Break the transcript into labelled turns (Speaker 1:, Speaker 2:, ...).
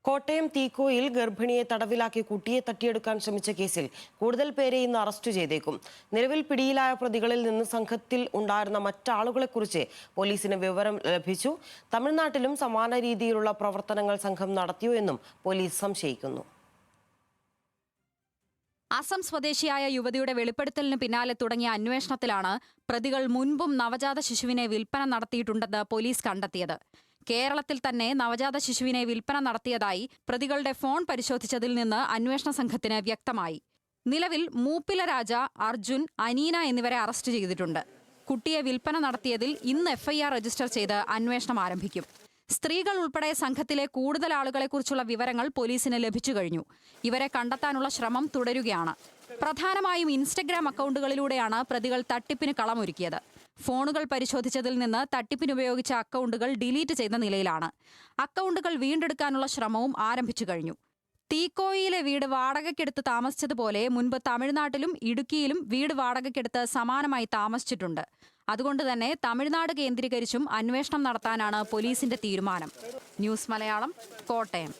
Speaker 1: കോട്ടയം തീക്കോയിൽ ഗർഭിണിയെ തടവിലാക്കി കുട്ടിയെ തട്ടിയെടുക്കാൻ ശ്രമിച്ച കേസിൽ കൂടുതൽ പേരെ ഇന്ന് അറസ്റ്റ് ചെയ്തേക്കും. നിലവിൽ പിടിയിലായ പ്രതികളിൽ നിന്ന് സംഘത്തിൽ ഉണ്ടായിരുന്ന മറ്റാളുകളെക്കുറിച്ച് പോലീസിന് വിവരം ലഭിച്ചു. തമിഴ്നാട്ടിലും സമാന രീതിയിലുള്ള പ്രവർത്തനങ്ങൾ സംഘം നടത്തിയോ എന്നും പോലീസ് സംശയിക്കുന്നു.
Speaker 2: അസം സ്വദേശിയായ യുവതിയുടെ വെളിപ്പെടുത്തലിന് പിന്നാലെ തുടങ്ങിയ അന്വേഷണത്തിലാണ് പ്രതികൾ മുൻപും നവജാത ശിശുവിനെ വിൽപ്പന നടത്തിയിട്ടുണ്ടെന്ന് പോലീസ് കണ്ടെത്തിയത്. കേരളത്തിൽ തന്നെ നവജാത ശിശുവിനെ വിൽപ്പന നടത്തിയതായി പ്രതികളുടെ ഫോൺ പരിശോധിച്ചതിൽ നിന്ന് അന്വേഷണ സംഘത്തിന് വ്യക്തമായി. നിലവിൽ മൂപ്പില രാജ, അർജുൻ, അനീന എന്നിവരെ അറസ്റ്റ് ചെയ്തിട്ടുണ്ട്. കുട്ടിയെ വിൽപ്പന നടത്തിയതിൽ ഇന്ന് FIR രജിസ്റ്റർ ചെയ്ത് അന്വേഷണം ആരംഭിക്കും. സ്ത്രീകൾ ഉൾപ്പെടെ സംഘത്തിലെ കൂടുതൽ ആളുകളെക്കുറിച്ചുള്ള വിവരങ്ങൾ പോലീസിന് ലഭിച്ചു കഴിഞ്ഞു. ഇവരെ കണ്ടെത്താനുള്ള ശ്രമം തുടരുകയാണ്. പ്രധാനമായും ഇൻസ്റ്റഗ്രാം അക്കൗണ്ടുകളിലൂടെയാണ് പ്രതികൾ തട്ടിപ്പിന് കളമൊരുക്കിയത്. ഫോണുകൾ പരിശോധിച്ചതിൽ നിന്ന് തട്ടിപ്പിനുപയോഗിച്ച അക്കൗണ്ടുകൾ ഡിലീറ്റ് ചെയ്ത നിലയിലാണ്. അക്കൗണ്ടുകൾ വീണ്ടെടുക്കാനുള്ള ശ്രമവും ആരംഭിച്ചു കഴിഞ്ഞു. തീക്കോയിലെ വീട് വാടകയ്ക്കെടുത്ത് താമസിച്ചതുപോലെ മുൻപ് തമിഴ്നാട്ടിലും ഇടുക്കിയിലും വീട് വാടകയ്ക്കെടുത്ത് സമാനമായി താമസിച്ചിട്ടുണ്ട്. അതുകൊണ്ട് തന്നെ തമിഴ്നാട് കേന്ദ്രീകരിച്ചും അന്വേഷണം നടത്താനാണ് പോലീസിന്റെ തീരുമാനം. ന്യൂസ് മലയാളം, കോട്ടയം.